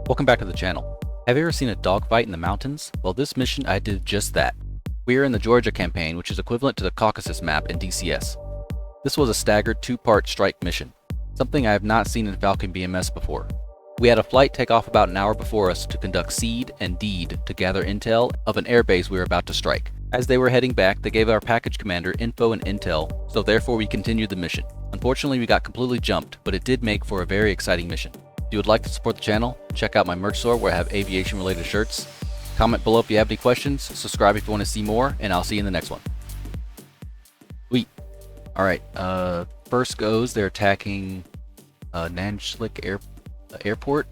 Welcome back to the channel. Have you ever seen a dogfight in the mountains? Well, this mission I did just that. We are in the Georgia campaign, which is equivalent to the Caucasus Map in DCS. This was a staggered two-part strike mission, something I have not seen in Falcon BMS before. We had a flight take off about an hour before us to conduct seed and deed to gather intel of an airbase we were about to strike. As they were heading back, they gave our package commander info and intel, so therefore we continued the mission. Unfortunately, we got completely jumped, but it did make for a very exciting mission. If you would like to support the channel, check out my merch store where I have aviation related shirts. Comment below if you have any questions, subscribe if you want to see more, and I'll see you in the next one. Sweet. Alright, first goes, they're attacking Nanjlik Airport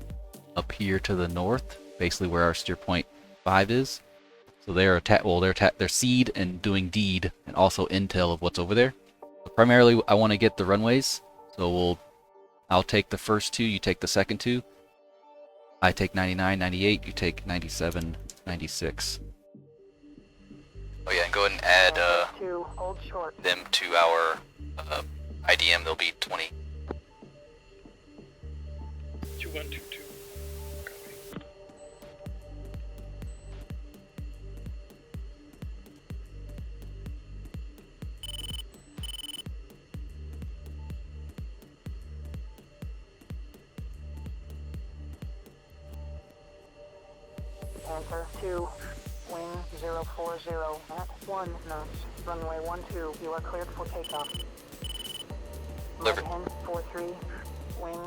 up here to the north, basically where our steer point 5 is. So they're they're seed and doing deed and also intel of what's over there. So primarily I want to get the runways, so I'll take the first two, you take the second two. I take 99, 98, you take 97, 96. Oh yeah, and go ahead and add them to our IDM, they'll be 20. 2122. Panther 2, wing 040 at 1 knots, runway 12, you are cleared for takeoff. Delivered. 43, wing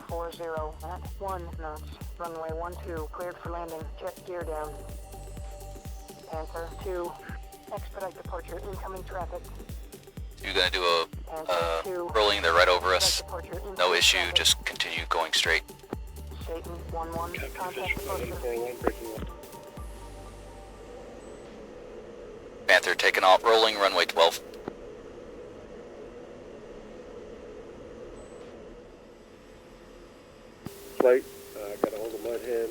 040 at 1 knots, runway 12, cleared for landing, check gear down. Panther 2, expedite departure, incoming traffic. You're gonna do a rolling, they're right over us, no issue, just continue going straight. Satan 1-1, contact departure. Panther taking off, rolling, runway 12. Flight, got a hold of Mudhand,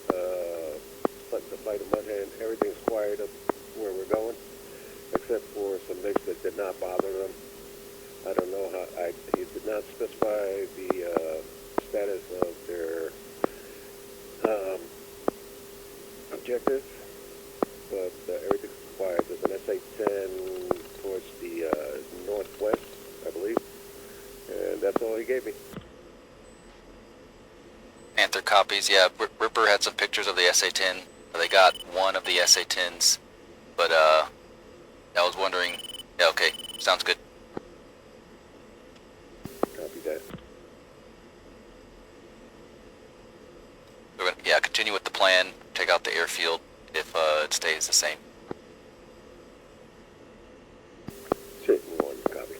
the flight of Mudhand, everything's quiet up where we're going, except for some mix that did not bother them. I don't know how, he did not specify the status of their objective, but everything's quiet. There's an SA-10 towards the northwest, I believe, and that's all he gave me. Panther copies, yeah, Ripper had some pictures of the SA-10. They got one of the SA-10s, but I was wondering, yeah, okay, sounds good. Copy that. We're gonna, yeah, continue with the plan, take out the airfield if it stays the same. Satan 1, copy.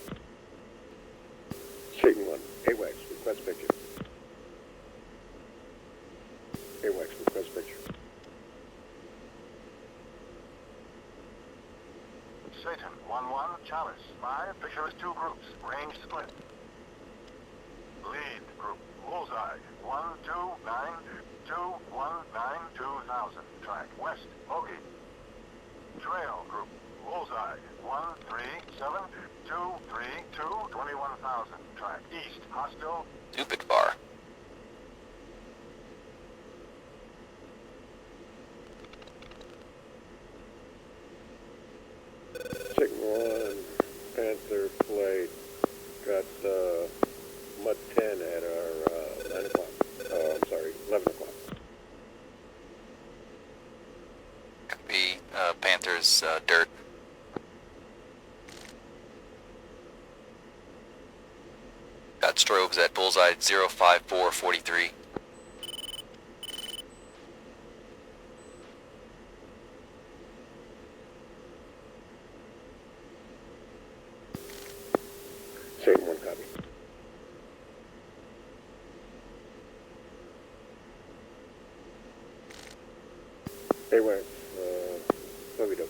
Satan 1, AWACS, request picture. AWACS, request picture. Satan 1-1, Chalice 5, picture is 2 groups, range split. Lead group, Bullseye 129 219 2000, track west, Bogey. Trail group, Bullseye 137 232 21,000, track east, hostile. Stupid far. Satan 1, Panther flight, got Mud 10 at our 9 o'clock. I'm sorry, 11 o'clock. Copy, Panther's dirt. Got strobes at Bullseye 05443. Satan 1, copy. AWACS, what we do?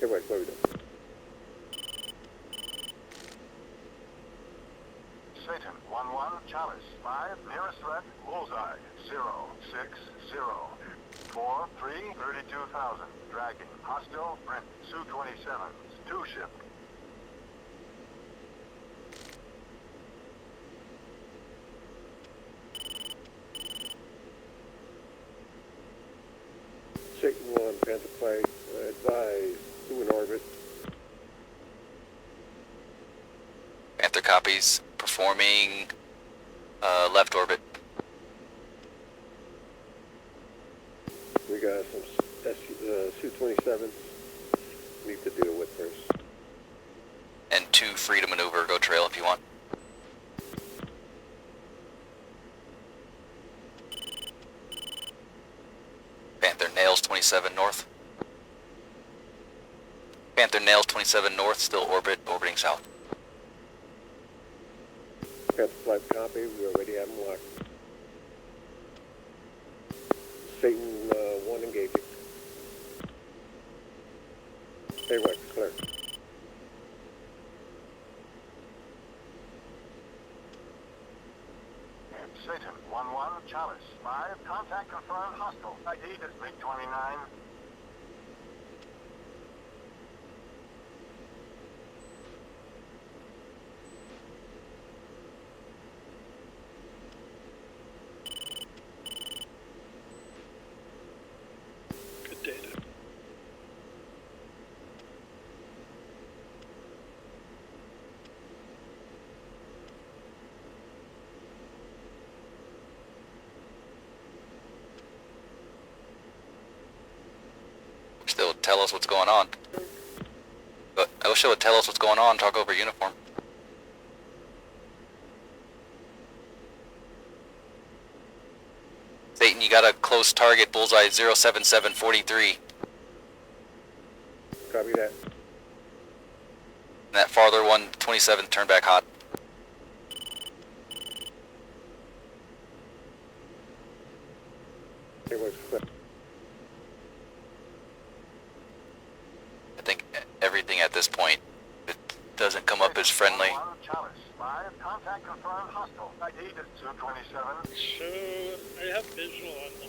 AWACS, what we do? Satan 1-1, Chalice 5, nearest threat, Bullseye 060 43 32,000, Dragon, hostile, Brent, Su-27s, 2 ship. Satan 1, Panther flight, advise, who in orbit? Panther copies. Performing left orbit. We got some Su-27s need to deal with first. And 2 free to maneuver. Go trail if you want. Panther nails 27 north. Panther nails 27 north, still orbiting south. Panther flight copy, we already have them locked. Satan 1 engaging. AWACS, clear. Satan 1-1, Chalice 5, contact confirmed, hostile. ID is MiG-29. Good data. Still tell us what's going on. But I wish it would tell us what's going on, talk over uniform. Satan, you got a close target, bullseye 07743. Copy that. And that farther one, 27, turn back hot. AWACS, clear. I think everything at this point, it doesn't come up as friendly. 1-1, Chalice 5, contact confirmed, hostile. ID is Su-27. So I have visual on the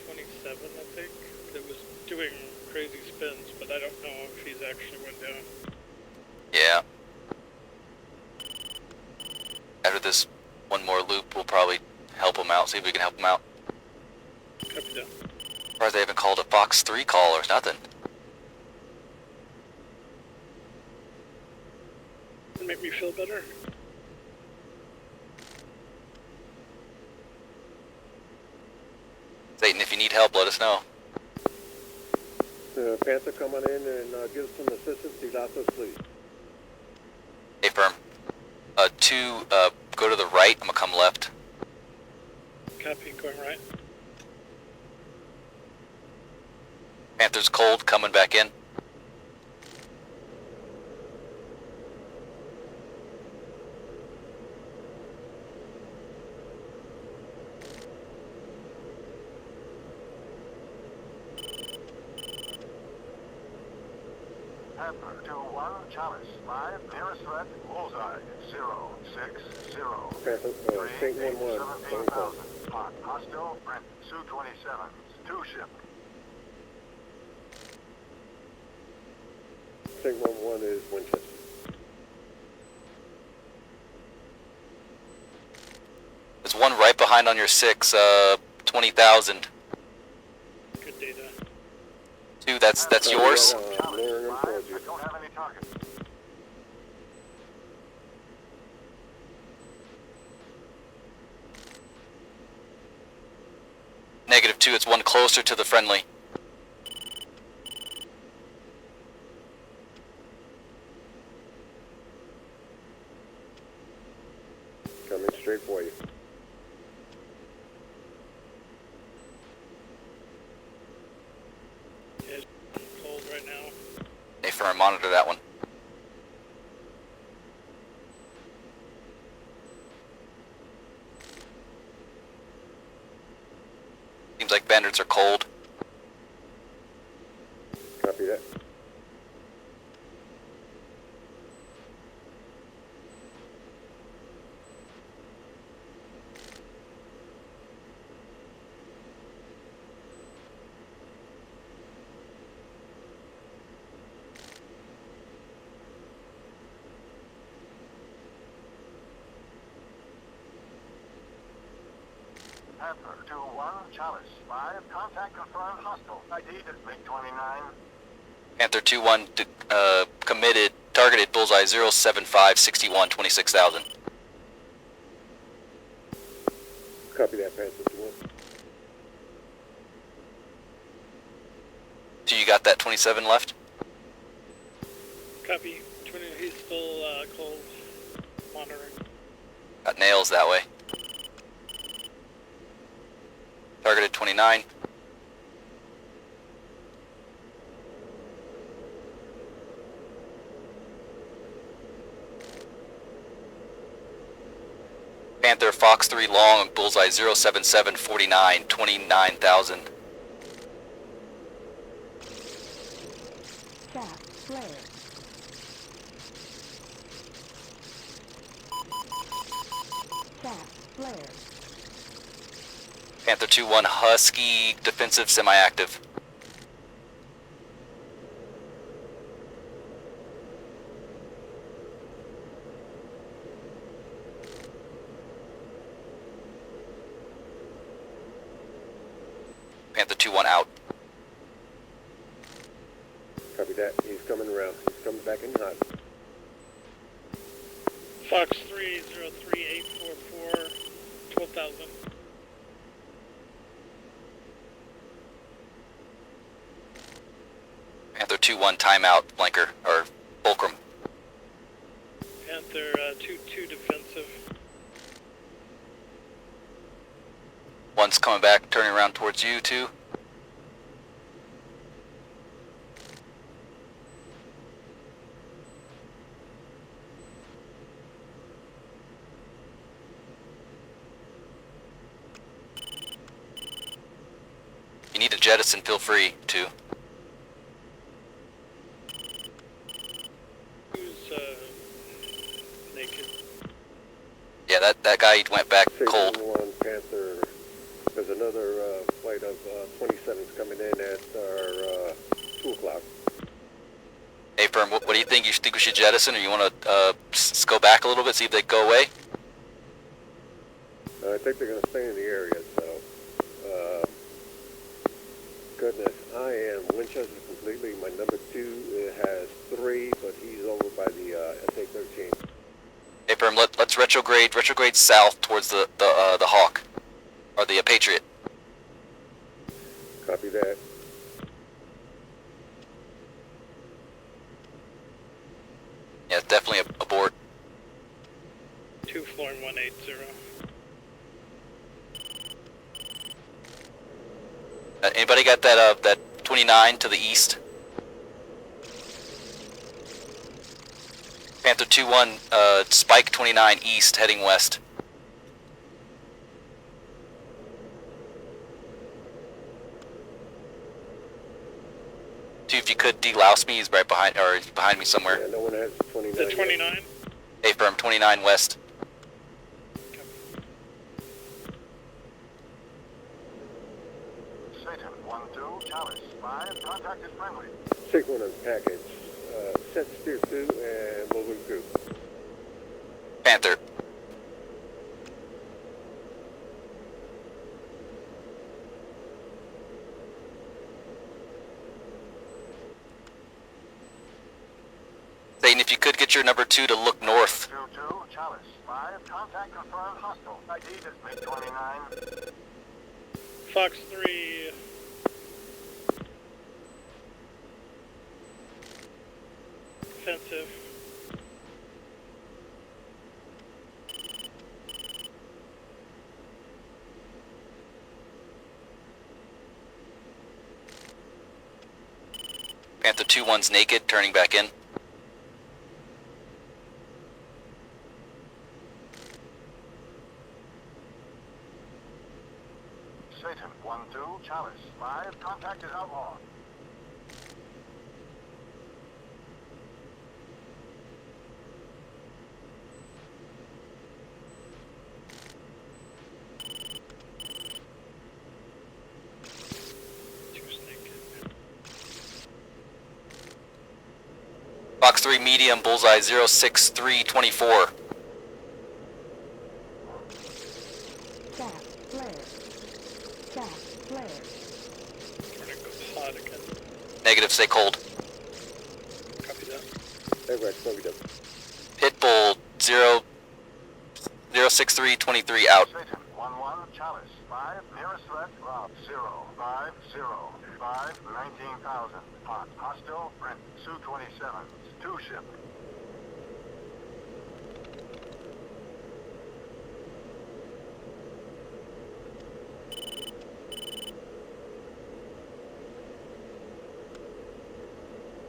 27, I think, that was doing crazy spins, but I don't know if he's actually went down. Yeah. After this one more loop, we'll probably help him out, see if we can help him out. Copy down. Surprised they haven't called a Fox 3 call or nothing. It'll make me feel better. Satan, if you need help, let us know. Panther, come on in and give us some assistance. Dilatos, please. Hey, firm. 2, go to the right, I'm gonna come left. Copy, going right. Panther's cold, coming back in. Panther 2-1, Chalice 5, nearest threat, bullseye 060. Panther, Satan 1-1, 17,000. Hot, hostile, Brent, Su-27s, 2 ship. Satan 1-1 is Winchester. There's one right behind on your 6, 20,000. Good data. 2, that's yours. Luring him Chalice 5, towards you. I don't have any targets. -2, it's one closer to the friendly. Coming straight for you. Yeah, it's cold right now. Hey, firm, monitor that one. Seems like bandits are cold. Copy that. Panther 2-1 Chalice. 5, contact confirmed hostile. ID is MiG-29. Panther 2-1 committed, targeted bullseye 075 61 26,000. Copy that, Panther 2-1. So you got that 27 left? Copy. 20, he's still cold monitoring. Got nails that way. Targeted 29. Panther Fox 3 long, bullseye 077 49 29,000. Sat flare. Sat flare. Panther 2-1 Husky defensive semi-active. Panther 2-1 out. Copy that. He's coming around. He's coming back in hot. Fox 303844 12,000. Panther 2-1 timeout flanker or fulcrum. Panther 2-2 defensive. One's coming back, turning around towards you too. You need to jettison, feel free to. Who's naked? Yeah, that guy went back cold. 1 Panther. There's another flight of 27s coming in at our 2 o'clock. Hey, Firm, what do you think? You think we should jettison, or you want to go back a little bit, see if they go away? I think they're going to stay in the area, so... goodness, I am Winchester completely. My number 2 has 3, but he's over by the SA-13. Hey, Firm, let's retrograde south towards the Hawk, or the Patriot. Copy that. Yeah, it's definitely a board. 2 flying 180. Anybody got that 29 to the east? Panther 2-1, Spike 29 east, heading west. Two, if you could delouse me, he's right behind, or he's behind me somewhere. Yeah, no one has 29 The yet. 29? Hey, Firm, 29 west. Satan 1-2 Chalice. 5, contact is friendly. Signal and package. Set steer 2 and moving through. Panther. Satan, if you could get your number 2 to look north. 2-2 Chalice. 5, contact confirmed hostile. ID is MiG-29. Fox 3. Defensive. Panther 2-1's naked, turning back in. Satan 1-2 Chalice. 5, contact is outlawed. Fox 3 medium, bullseye 06324. Sat flare. Sat, flare. Starting to go hot again. Negative, stay cold. Copy that. Hey, Rex, what we do? Pitbull 06323 out. Satan, 1-1, Chalice. 5, nearest threat, Rob. 0, 5, 0, 5, 19,000. Hot, hostile, print, Su-27s. 2 ship.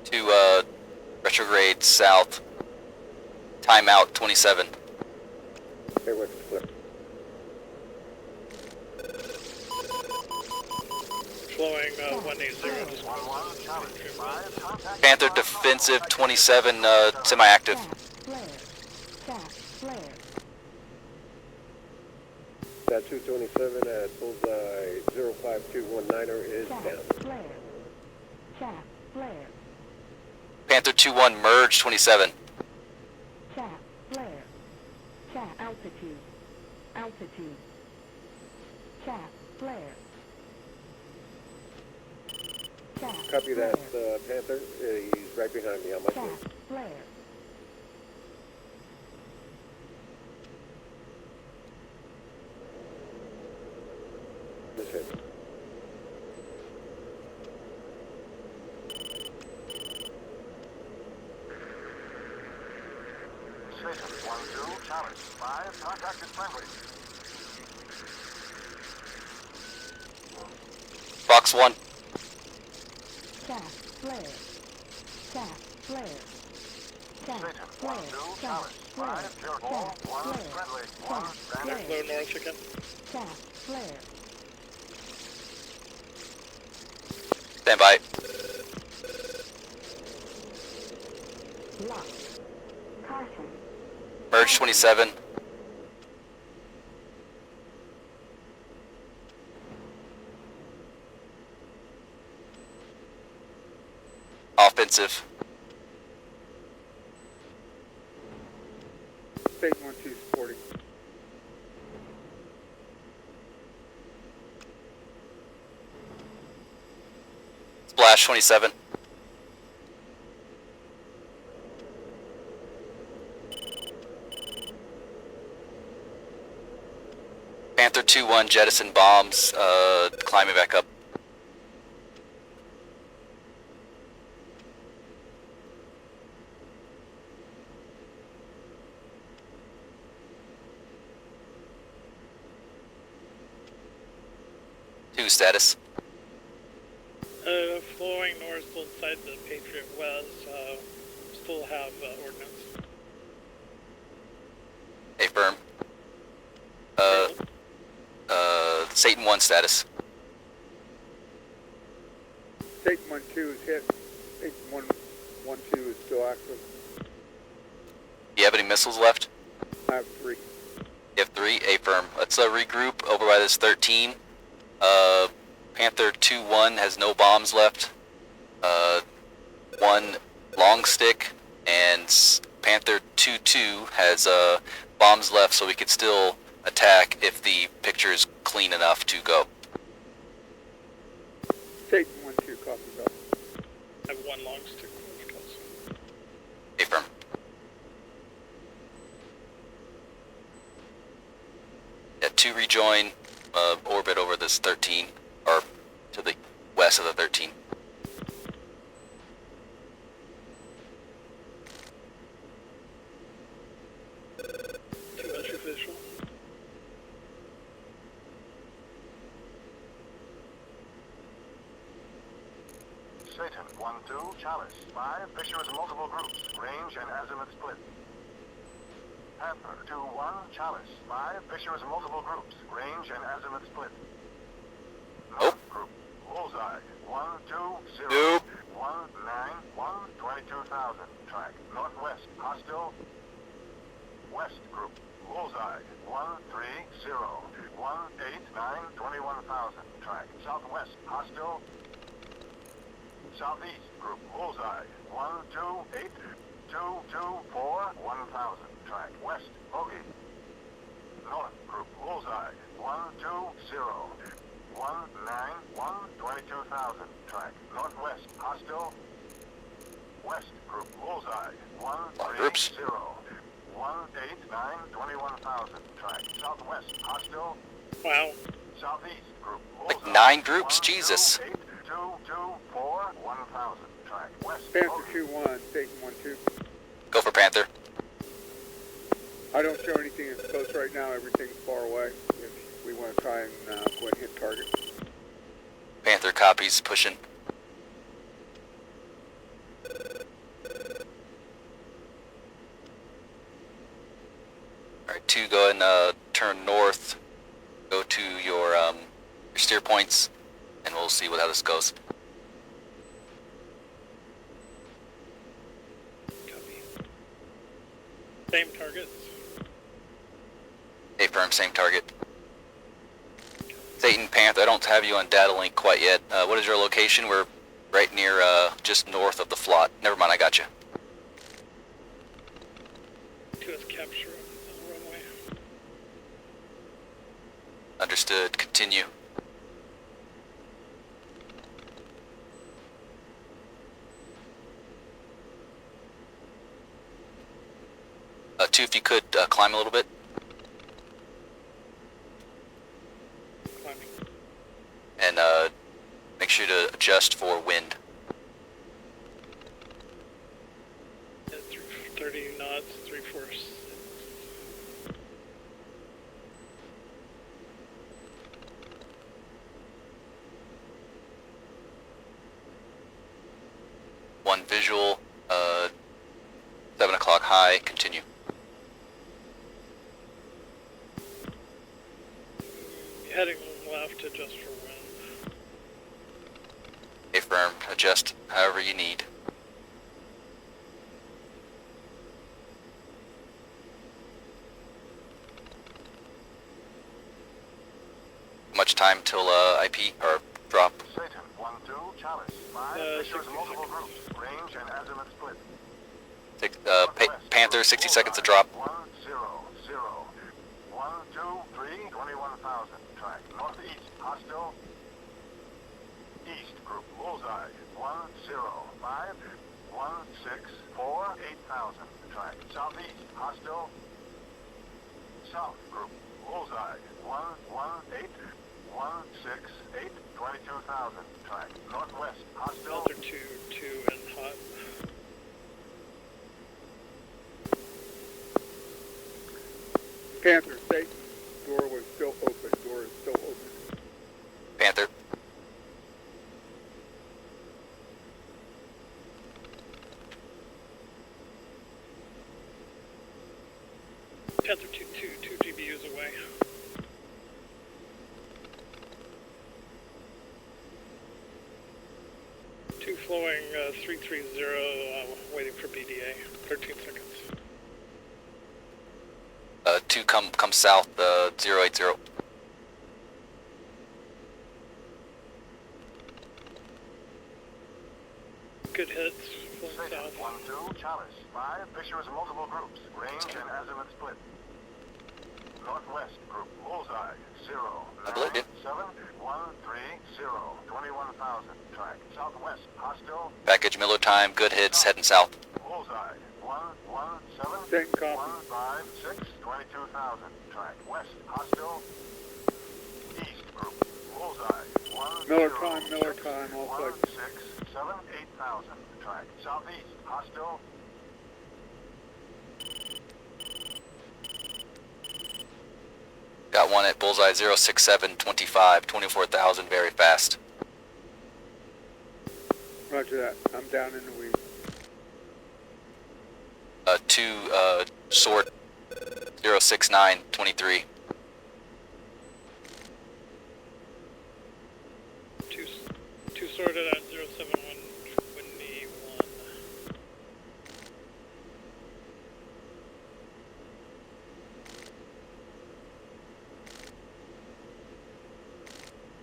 To retrograde south. Timeout 27. Hey, Rex, clear. Flowing 180. Just 1-1, Chalice. 5, contact. Panther defensive 27, semi-active. Sat, flare. Sat, flare. That 227 at bullseye 05219er is Sat, down. flare. Sat, flare. Panther 2-1 merge 27. Sat, flare. Sat, altitude. Altitude. Sat, flare. Sat, Copy that, flare. Panther. He's right behind me on my Sat, screen. flare. This hit. Satan, 1-2, Chalice. 5, contacted friendly. Fox 1. Sat, flare. Sat, flare. Sat, Satan, flare. 1-2, Sat, Chalice. flare. 5, pure ball. Sat, 1, flare. friendly. Sat, 1, flare. bandit. flow north again. Sat, flare. Stand by. Lock. Caution. Merge 27. Offensive. State 1-2 supporting. Splash 27. Panther 2-1 jettison bombs, climbing back up. Two status. Flowing north inside the Patriot West. Still have ordnance. A firm. Satan 1 status. State 1-2 is hit. State 1-2 is still active. Do you have any missiles left? I have 3. You have 3, A firm. Let's regroup over by this 13. Panther 2-1 has no bombs left. 1 long stick, and Panther 2-2 has bombs left, so we could still attack if the picture is clean enough to go. State 1-2 copies up. I have 1 long stick left also. A firm. Yeah, 2 rejoin, orbit over this 13, or to the west of the 13. Too much official. Satan, 1-2, Chalice. 5, pictures multiple groups. Range and azimuth split. Panther, 2-1, Chalice. 5, pictures multiple groups. Range and azimuth split. North group. Bullseye. 1-2-0. Nope. 1-9-1, 22,000. Track. Northwest. Hostile. West group. Bullseye. 1-3-0. 1-8-9, 21,000. Track. Southwest. Hostile. Southeast group. Bullseye. 1-2-8. 2-2-4, 1,000. Track. West. Bogey. North group. Bullseye. 1-2-0. 1-9-1, 191, 22,000. Track northwest, hostile. West group, bullseye, 130. Groups. 189, 21,000. Track southwest, hostile. Wow. Southeast group, Like bullseye. 9 groups? Jesus. 224, 1,000. Track west. Panther Bogey. 2-1, Satan 1-2. Go for Panther. I don't show anything as close right now. Everything's far away. If we want to try and go ahead and hit target. Panther copies, pushing. Alright, 2, go ahead and turn north. Go to your steer points, and we'll see how this goes. Copy. Same targets. Affirm, same target. Satan, Panther, I don't have you on data link quite yet. What is your location? We're right near, just north of the flot. Never mind, I got you. 2 is capture on the runway. Understood. Continue. Two, if you could climb a little bit. Climbing. And make sure to adjust for wind. Yeah, 30 knots, 3/4. One visual, 7 o'clock high, continue. Heading left, adjust for wind. Affirm, adjust however you need. Much time till IP or drop. Satan, 1-2, Chalice. 5 Fishers, 60 multiple seconds. groups. Range and azimuth split. Panther, 60 seconds to drop. 1-0-0. 1-2-3, 21,000. Track northeast, hostile. East group, bullseye. 1-0-5, 1-6-4, 8,000. Track southeast, hostile. South group, bullseye. 1-1-8, 1-6-8, 22,000. Track northwest, hostile. Panther 2 and hot. Panther, Satan. Door was still open. Door is still open. Panther. Panther 2 GBUs away. Two flowing 330, waiting for BDA. 13 seconds. 2 come south, 080. Good hits. Flowing Satan, south. 1-2, Chalice. 5 Fishers, multiple groups. Range and azimuth split. Northwest group, bullseye. 0, I believe 9, you. 7, 1, 3, 0, 21,000. Track southwest, hostile. Package Miller time, good hits, heading south. Bullseye. 1, 1, 7, Satan copy. 1, 5, 6, 22,000. Track west, hostile. East group, bullseye. 1, Miller 0, time, Miller 6, time, all 1, flex. 6, 7, 8,000. Track southeast, hostile. Got one at bullseye 067, 25, 24,000, very fast. Roger that. I'm down in the weeds. 2, sort 069, 23. Two sorted at 071, 21.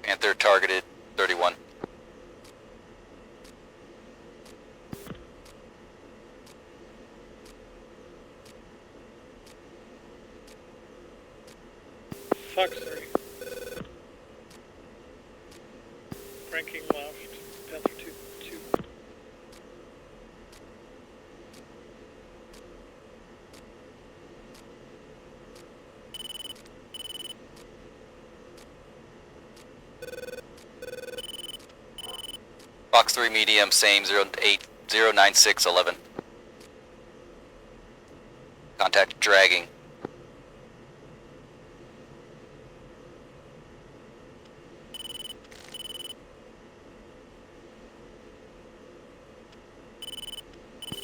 Panther targeted 31. Fox 3. ranking left, Panther 2-2. Fox 3 medium, same 0809611. Contact dragging.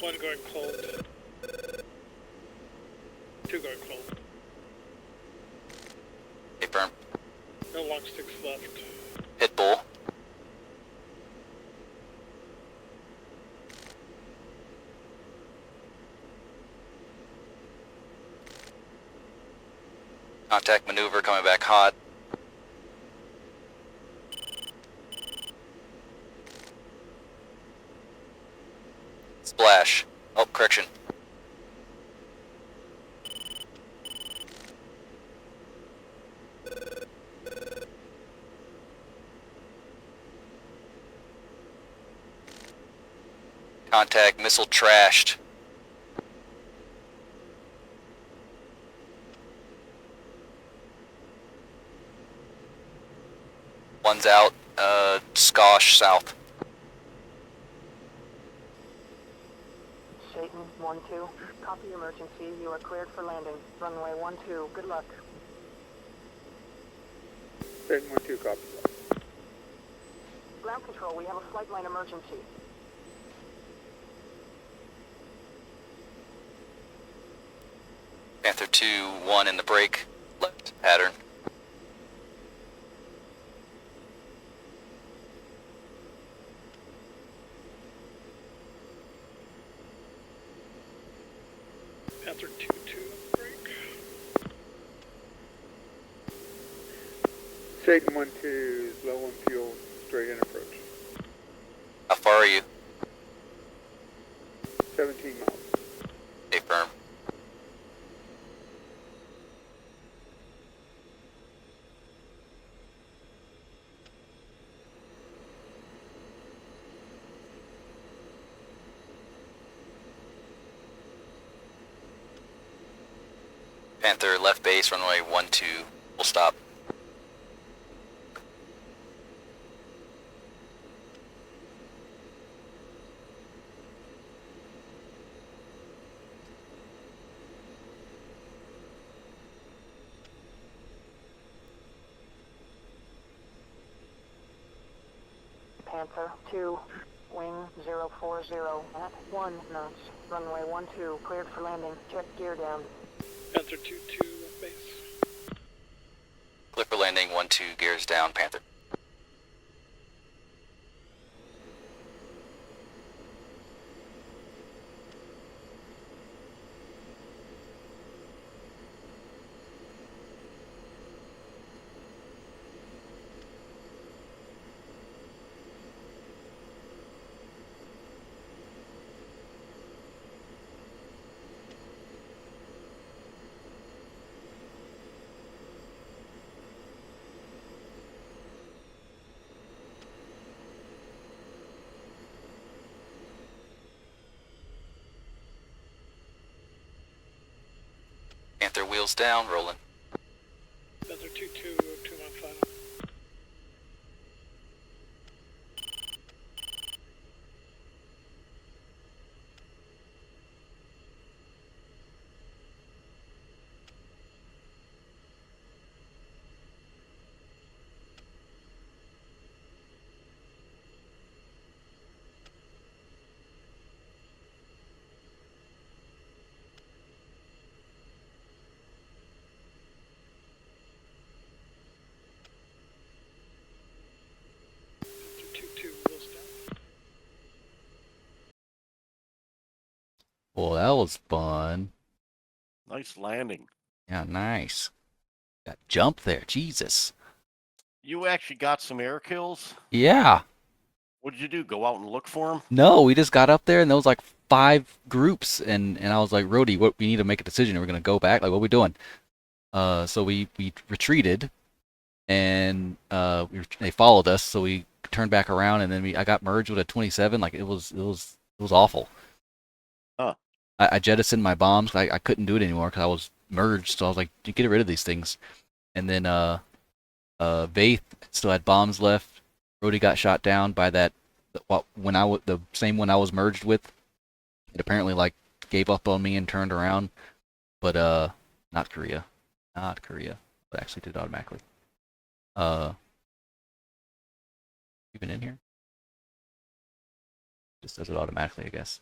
One going cold. Two going cold. Okay, firm. No long sticks left. Hit bull. Contact maneuver coming back hot. Splash. Oh, correction. Contact missile trashed. One's out, Skosh south. Satan 1-2. Copy emergency. You are cleared for landing. Runway 12. Good luck. Satan 1-2, copy. Ground control, we have a flight line emergency. Panther 2-1 in the break. Left pattern. Panther 2-2 break. Satan 1-2 is low on fuel, straight in approach. How far are you? 17 miles. Okay, firm. Panther left base, runway 12, we'll stop. Panther 2, wing 040 at 1 knots. Runway 12, cleared for landing. Check gear down. Panther 2-2 left base. Clear for landing, 12, gears down, Panther. Panther wheels down, rolling. Panther 2-2, 2-1 final. Panther 2-2 wheels down. Well, that was fun. Nice landing. Yeah, nice. Got jump there, Jesus. You actually got some air kills? Yeah. What did you do? Go out and look for them? No, we just got up there and there was like 5 groups and I was like, Rhodey, what we need to make a decision. Are we gonna go back? Like, what are we doing? So we retreated and they followed us, so we turned back around, and then I got merged with a 27. Like it was awful. Huh. I jettisoned my bombs. I couldn't do it anymore because I was merged. So I was like, get rid of these things. And then Vaith still had bombs left. Brody got shot down by that the same one I was merged with. It apparently like gave up on me and turned around. But not Korea. Not Korea. It actually did automatically. Even in here? Just does it automatically, I guess.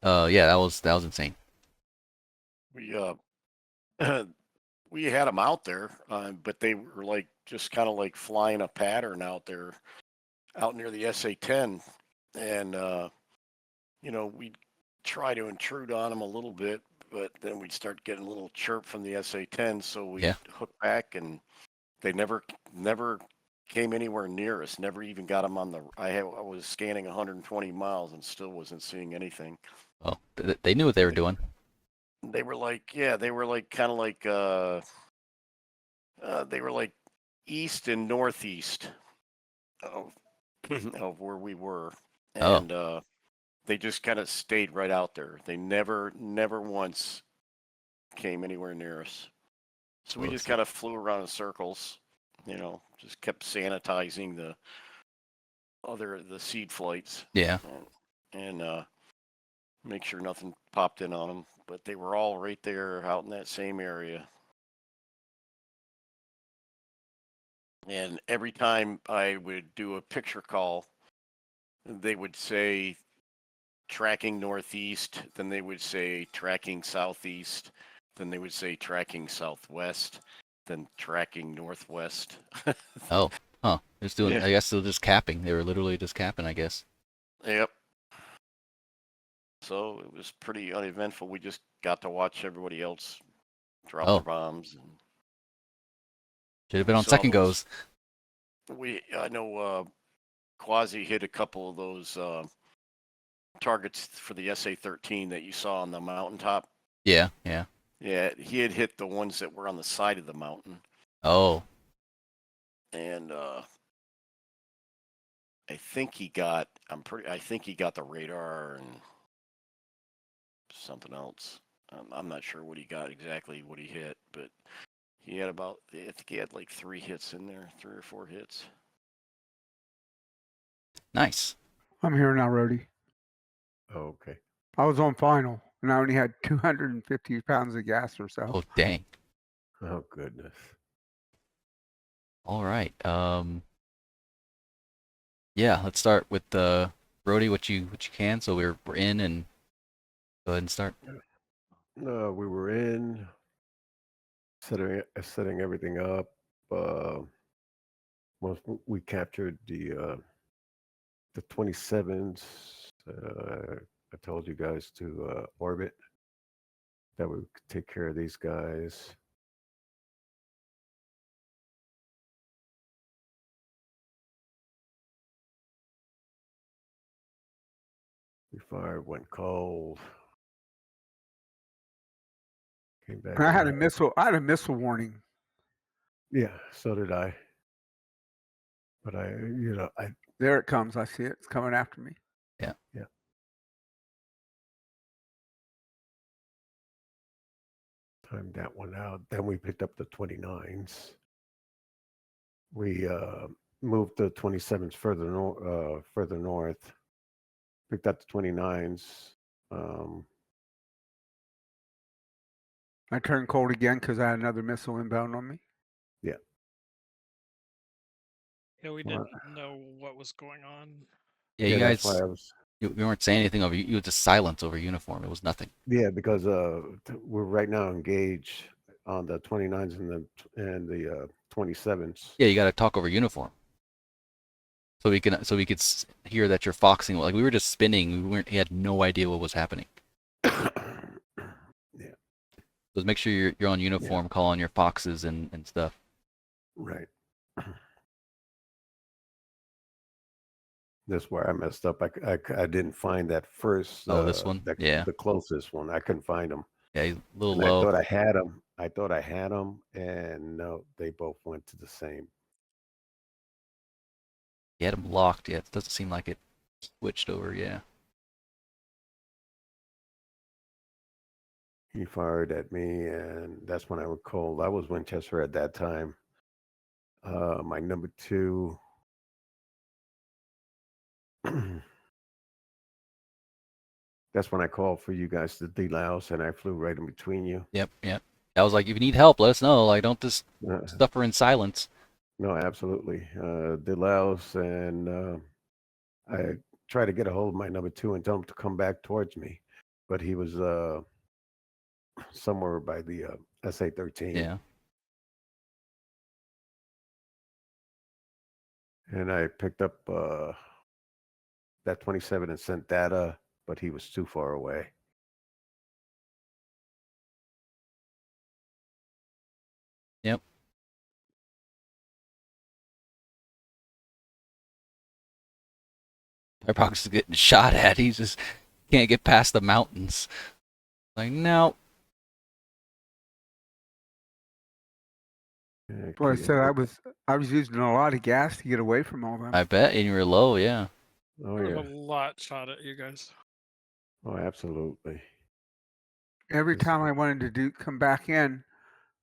Yeah, that was insane. We we had them out there, but they were like just kind of like flying a pattern out there, out near the SA-10, and you know, we'd try to intrude on them a little bit, but then we'd start getting a little chirp from the SA-10, so we hook back, and they never came anywhere near us. Never even got them on the. I was scanning 120 miles and still wasn't seeing anything. Well, they knew what they were doing. They were like, they were like kind of like they were like east and northeast of of where we were, and they just kind of stayed right out there. They never once came anywhere near us. So we just kind of flew around in circles, you know, just kept sanitizing the seed flights. Yeah. And make sure nothing popped in on them. But they were all right there out in that same area. And every time I would do a picture call, they would say tracking northeast, then they would say tracking southeast, then they would say tracking southwest, then tracking northwest. Oh, huh. Just doing. Yeah. I guess they're just capping. They were literally just capping, I guess. Yep. So it was pretty uneventful. We just got to watch everybody else drop their bombs. And should have been on second goes. I know Quasi hit a couple of those targets for the SA-13 that you saw on the mountaintop. Yeah. Yeah, he had hit the ones that were on the side of the mountain. Oh. And I think he got the radar and something else. I'm not sure what he got exactly, what he hit, but he had I think he had like 3 hits in there, 3 or 4 hits. Nice. I'm here now, Rhodey. Oh, okay. I was on final, and I only had 250 pounds of gas or so. Oh, dang. Oh, goodness. All right. Yeah, let's start with Brody, what you can. So we're in, and go ahead and start. We were in, setting everything up. Once we captured the 27s, I told you guys to orbit, that we could take care of these guys. We fired, went cold. Came back. I had a missile. I had a missile warning. Yeah, so did I. But there it comes. I see it. It's coming after me. Yeah. Timed that one out. Then we picked up the 29s. We moved the 27s further north. Picked up the 29s. I turned cold again because I had another missile inbound on me. Yeah. Yeah, we didn't know what was going on. Yeah, you guys. You weren't saying anything over. You were just silence over uniform. It was nothing. Yeah, because we're right now engaged on the 29s and the 27s. Yeah, you got to talk over uniform. So we could hear that you're foxing. Like we were just spinning. He had no idea what was happening. Yeah. So make sure you're on uniform. Yeah. Call on your foxes and stuff. Right. That's where I messed up. I didn't find that first. This one. The closest one. I couldn't find them. Yeah, he's a little low. I thought I had them. and no, they both went to the same. He had him locked. Yeah, it doesn't seem like it switched over. Yeah. He fired at me, and that's when I recalled. I was Winchester at that time. My number two. That's when I called for you guys to delouse, and I flew right in between you. Yep. Yep. I was like, if you need help, let us know. Like, don't just Uh, suffer in silence. no, absolutely. Delouse, and I tried to get a hold of my number two and tell him to come back towards me, but he was somewhere by the SA-13. Yeah. And I picked up that 27 and sent data, but he was too far away. Yep. Firefox is getting shot at. He just can't get past the mountains. Like, no. Well, I said I was using a lot of gas to get away from all them. I bet. And you were low, yeah. Oh, There yeah. was a lot shot at you guys. Oh, absolutely. Every This- time I wanted to come back in,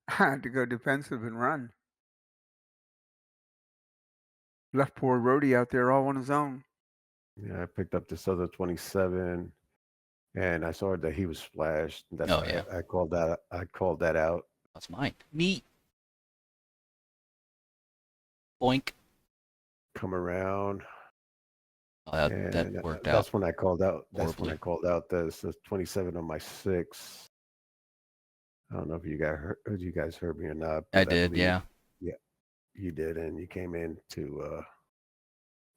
I had to go defensive and run. Left poor Rhodey out there all on his own. Yeah, I picked up this other 27, and I saw that he was splashed. That's Oh, why yeah. I called that. I called that out. That's mine. Neat. Boink. Come around, Oh, and that worked out. that's when I called out. That's when horribly. I called out the 27 on my 6. I don't know if you guys heard me or not. I but did, believe- yeah. Yeah, you did, and you came in to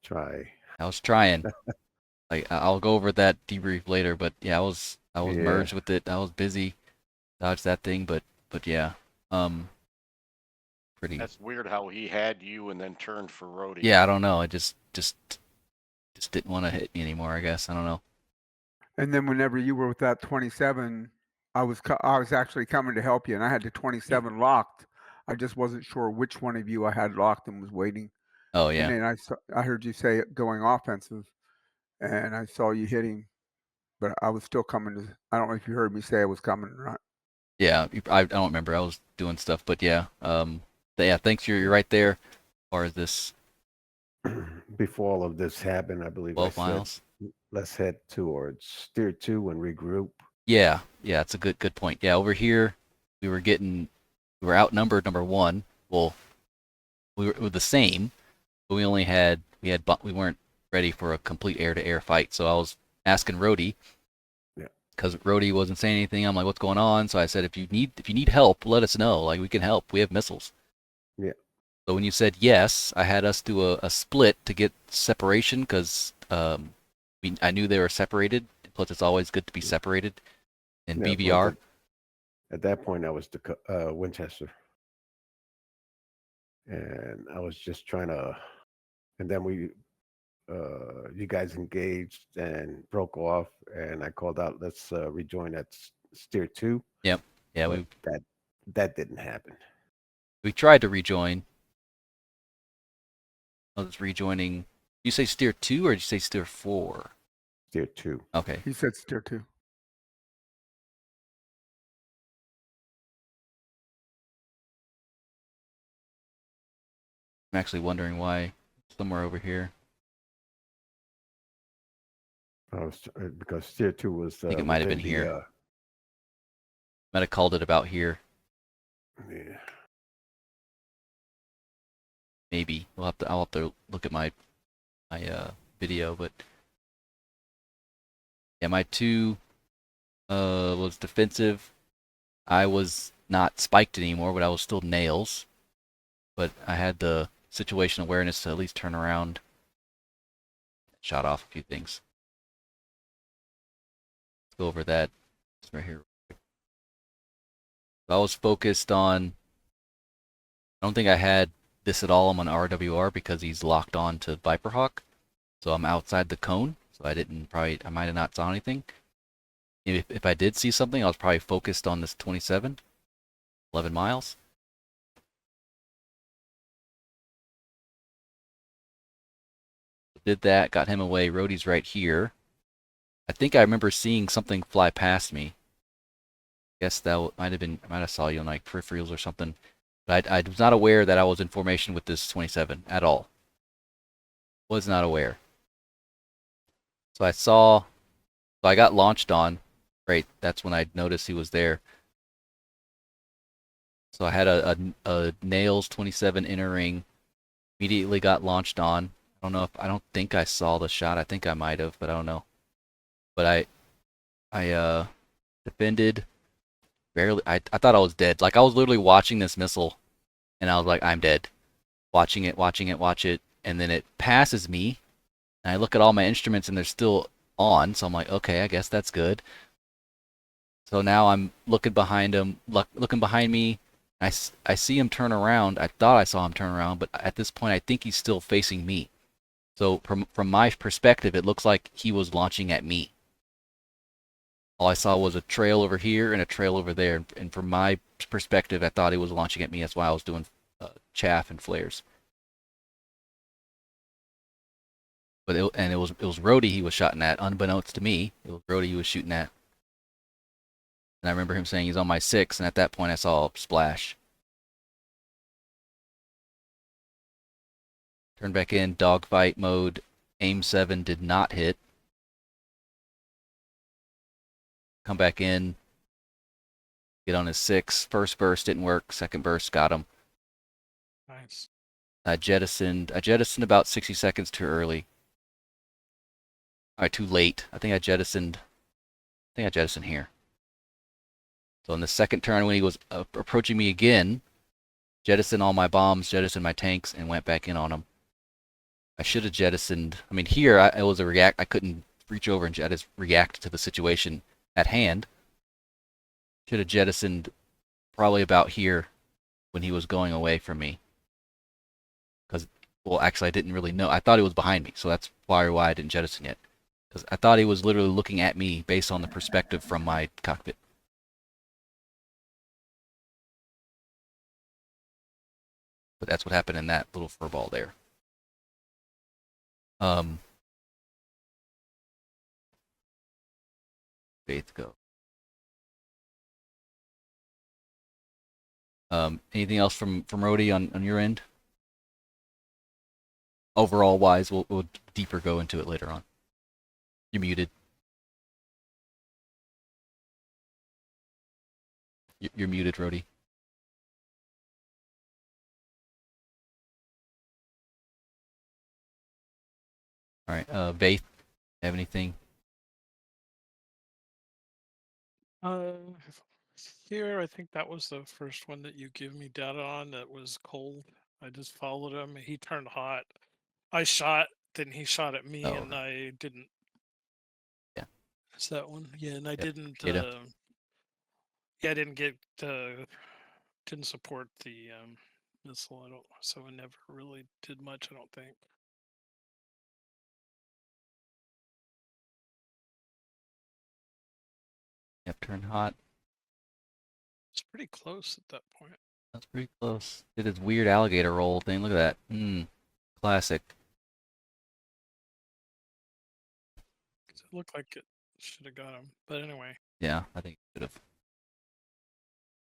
try. I was trying. Like, I'll go over that debrief later, but yeah, I was Yeah. merged with it. I was busy, dodged that thing, but yeah, pretty. That's weird how he had you and then turned for Rhodey. Yeah, I don't know. I just didn't want to hit me anymore. I guess I don't know. And then whenever you were with that 27, I was actually coming to help you, and I had the 27 locked. I just wasn't sure which one of you I had locked and was waiting. Oh And yeah, then I heard you say it going offensive, and I saw you hitting, but I was still coming to. I don't know if you heard me say I was coming or not. yeah. I don't remember. I was doing stuff, but yeah. Yeah. Thanks. You're right there. As far as this Before all of this happened, I believe 12 I said, miles. let's head towards Steer 2 and regroup. Yeah, yeah. It's a good point. Yeah, over here we were outnumbered. Number one. Well, we were the same, but we weren't ready for a complete air-to-air fight. So I was asking Rhodey, Yeah. because Rhodey wasn't saying anything. I'm like, what's going on? So I said, if you need help, let us know. Like, we can help. We have missiles. Yeah. So when you said yes, I had us do a split to get separation because I knew they were separated. Plus, it's always good to be separated in Yeah, BVR. At that point, I was the Winchester, and I was just trying to. And then you guys engaged and broke off, and I called out, "Let's rejoin at Steer 2." Yep. Yeah, but that didn't happen. we tried to rejoin. I was rejoining. You say steer 2 or did you say steer 4? Steer 2. Okay. He said steer 2. I'm actually wondering why somewhere over here. Because Steer 2 was. I think it might have been here. Might have called it about here. Yeah. Maybe I'll have to look at my video, but yeah, my 2 was defensive. I was not spiked anymore, but I was still nails. But I had the situation awareness to at least turn around. Shot off a few things. Let's go over that. It's right here. I was focused on. I don't think I had this at all on my RWR because he's locked on to Viper Hawk. So I'm outside the cone. So I might have not saw anything. If I did see something, I was probably focused on this 27, 11 miles. did that, got him away. Rhodey's right here. I think I remember seeing something fly past me. Guess that might have been, I might have saw you on like peripherals or something. But I was not aware that I was in formation with this 27 at all. Was not aware. So I got launched on. Great, that's when I noticed he was there. So I had a Nails 27 inner ring. Immediately got launched on. I don't think I saw the shot. I think I might have, but I don't know. But I defended barely. I thought I was dead. Like I was literally watching this missile, and I was like, I'm dead. Watch it, and then it passes me, and I look at all my instruments, and they're still on. So I'm like, okay, I guess that's good. So now I'm looking behind him, looking behind me. I see him turn around. I thought I saw him turn around, but at this point, I think he's still facing me. So from my perspective, it looks like he was launching at me. All I saw was a trail over here and a trail over there. And from my perspective, I thought he was launching at me. That's why I was doing chaff and flares. But it was Rhodey he was shooting at, unbeknownst to me. It was Rhodey he was shooting at. And I remember him saying he's on my 6, and at that point I saw a splash. Turn back in, dogfight mode. Aim 7 did not hit. Come back in. Get on his 6. First burst didn't work. Second burst got him. Nice. I jettisoned about 60 seconds too early. Alright, too late. I think I jettisoned here. So in the second turn when he was approaching me again, jettisoned all my bombs, jettisoned my tanks, and went back in on him. I should have jettisoned. I mean, here it was a react. I couldn't reach over and just react to the situation at hand. Should have jettisoned probably about here when he was going away from me. Because, well, actually, I didn't really know. I thought he was behind me, so that's why I didn't jettison yet. Because I thought he was literally looking at me based on the perspective from my cockpit. But that's what happened in that little furball there. Faith go. Anything else from Rhodey on your end? Overall wise, we'll deeper go into it later on. You're muted. You're muted, Rhodey. All right, Vaith, have anything? Here, I think that was the first one that you give me data on that was cold. I just followed him. He turned hot. I shot, then he shot at me, and I didn't. Yeah. Is that one? Yeah, and I didn't. Yeah, I didn't get. Didn't support the missile. So I never really did much. I don't think. Yep, turn hot. It's pretty close at that point. That's pretty close. Did his weird alligator roll thing. Look at that. Classic. It looked like it should have got him. But anyway. Yeah, I think it should have.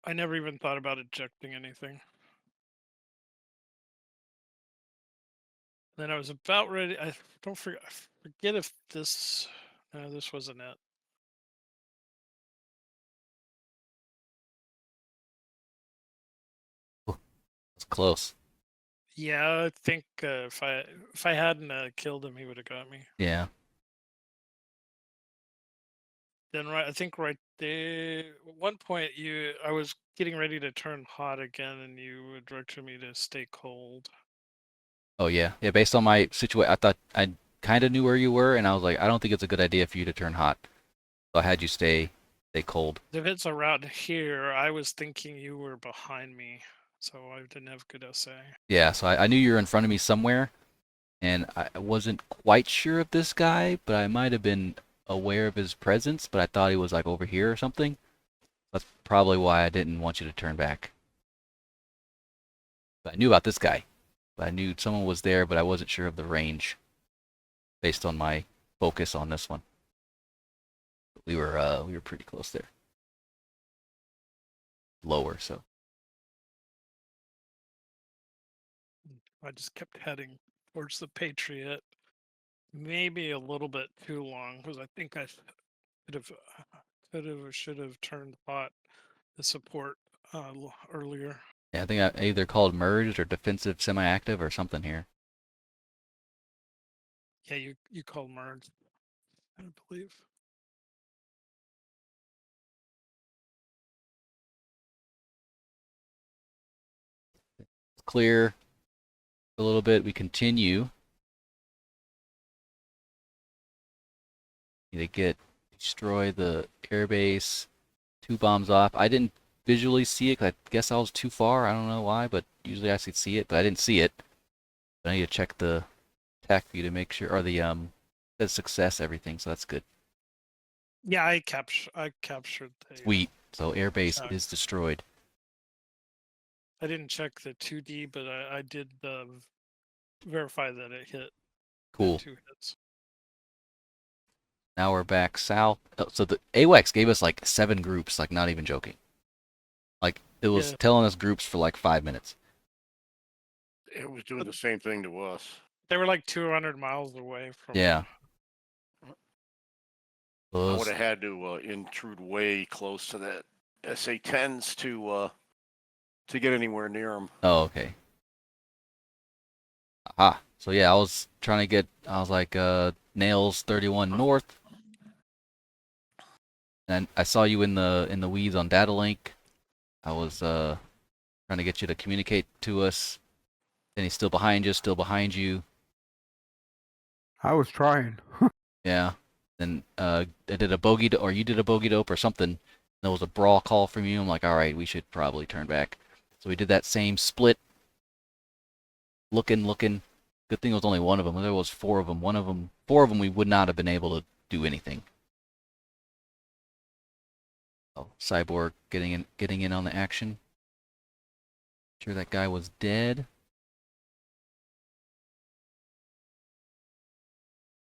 I never even thought about ejecting anything. Then I was about ready. I forget if this. No, this wasn't it. It's close. Yeah, I think if I hadn't killed him, he would have got me. Yeah. Then I think right there, at one point I was getting ready to turn hot again, and you directed me to stay cold. Oh yeah, yeah. Based on my situation, I thought I kind of knew where you were, and I was like, I don't think it's a good idea for you to turn hot. So I had you stay cold. If it's around here, I was thinking you were behind me, so I didn't have good SA. Yeah, so I knew you were in front of me somewhere, and I wasn't quite sure of this guy, but I might have been aware of his presence, but I thought he was like over here or something. That's probably why I didn't want you to turn back. But I knew about this guy. But I knew someone was there, but I wasn't sure of the range. based on my focus on this one. We were pretty close there. Lower, so. I just kept heading towards the Patriot. Maybe a little bit too long because I think I could have or should have turned hot the support earlier. Yeah, I think I either called merged or defensive semi-active or something here. Yeah, you called merge, I believe. Clear a little bit. We continue. Need to destroy the airbase. 2 bombs off. I didn't visually see it 'cause I guess I was too far. I don't know why, but usually I could see it, but I didn't see it. But I need to check the attack view to make sure, or the success, everything, so that's good. Yeah, I captured the. Sweet. So airbase attack. is destroyed. I didn't check the 2D, but I did verify that it hit. Cool. 2 hits. Now we're back south. Oh, so the AWACS gave us like 7 groups, like not even joking. Like it was telling us groups for like 5 minutes. It was doing the same thing to us. They were like 200 miles away from. Yeah. I would have had to intrude way close to that SA-10s to get anywhere near them. Oh, okay. Aha. So yeah, I was like Nails 31 north. And I saw you in the weeds on data link. I was trying to get you to communicate to us. Then he's still behind you. I was trying. Yeah. Then I did a bogey, or you did a bogey dope or something. There was a brawl call from you. I'm like, all right, we should probably turn back. So we did that same split. Looking. Good thing it was only one of them. There was 4 of them. 4 of them we would not have been able to do anything. Oh, Cyborg getting in on the action. Sure that guy was dead.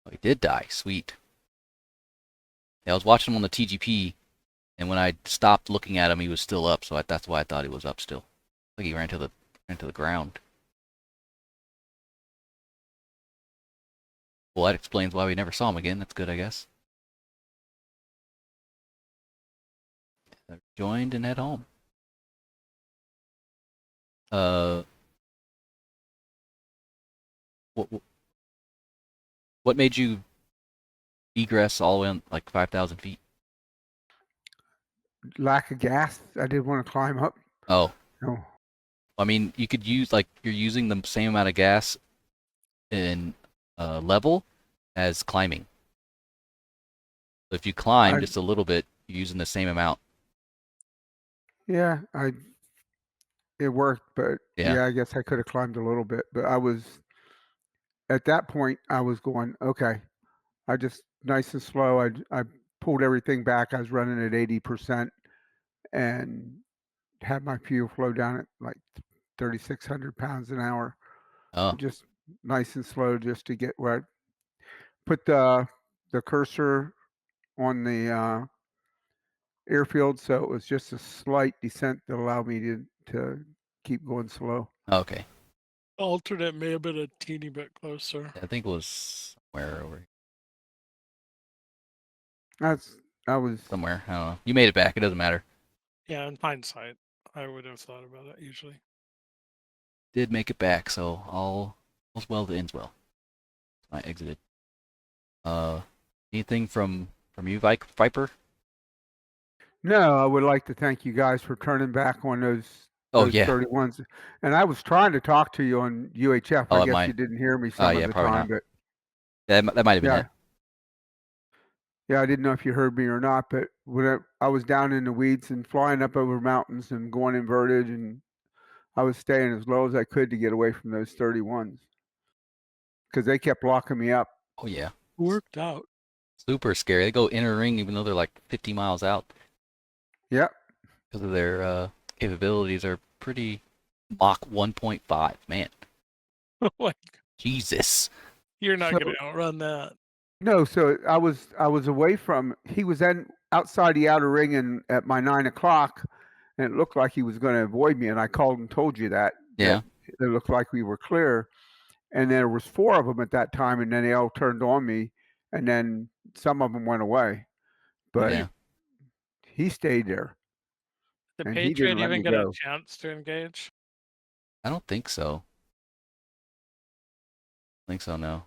Oh, he did die. Sweet. Yeah, I was watching him on the TGP, and when I stopped looking at him, he was still up. So that's why I thought he was up still. Like he ran to the ground. Well, that explains why we never saw him again. That's good, I guess. Joined and head home. What made you egress all the way on like 5,000 feet? Lack of gas. I didn't want to climb up. Oh. No. I mean, you could use, like, you're using the same amount of gas in level as climbing. So if you climb just a little bit, you're using the same amount. Yeah, it worked, but Yeah. I guess I could have climbed a little bit. But at that point, I was going, okay, I just nice and slow. I pulled everything back. I was running at 80% and had my fuel flow down at like 3,600 pounds an hour. Oh. Just nice and slow, just to get where I put the cursor on the airfield, so it was just a slight descent that allowed me to keep going slow. Okay. Alternate may have been a teeny bit closer. I think it was somewhere over here. I was somewhere. I don't know. You made it back. It doesn't matter. Yeah, in hindsight, I would have thought about it usually. Did make it back, so all's well that ends well. I exited. Anything from you, Viper? No, I would like to thank you guys for turning back on those Oh yeah. 31s. And I was trying to talk to you on UHF. I guess you didn't hear me some of the time, but that might have been it. Yeah, I didn't know if you heard me or not, but when I was down in the weeds and flying up over mountains and going inverted, and I was staying as low as I could to get away from those 31s because they kept locking me up. Oh yeah. Worked out. Super scary. They go inner ring even though they're like 50 miles out. Yep. Because of their capabilities are pretty Mach 1.5. Man. Oh my God. Jesus. You're not So- going to outrun that. No, so I was away from. He was then outside the outer ring and at my 9 o'clock, and it looked like he was going to avoid me. And I called and told you that. Yeah. It looked like we were clear, and there was 4 of them at that time, and then they all turned on me, and then some of them went away, but Yeah. he stayed there. Did And he Patriot didn't let even me get a go. chance to engage? I don't think so. I think so, no.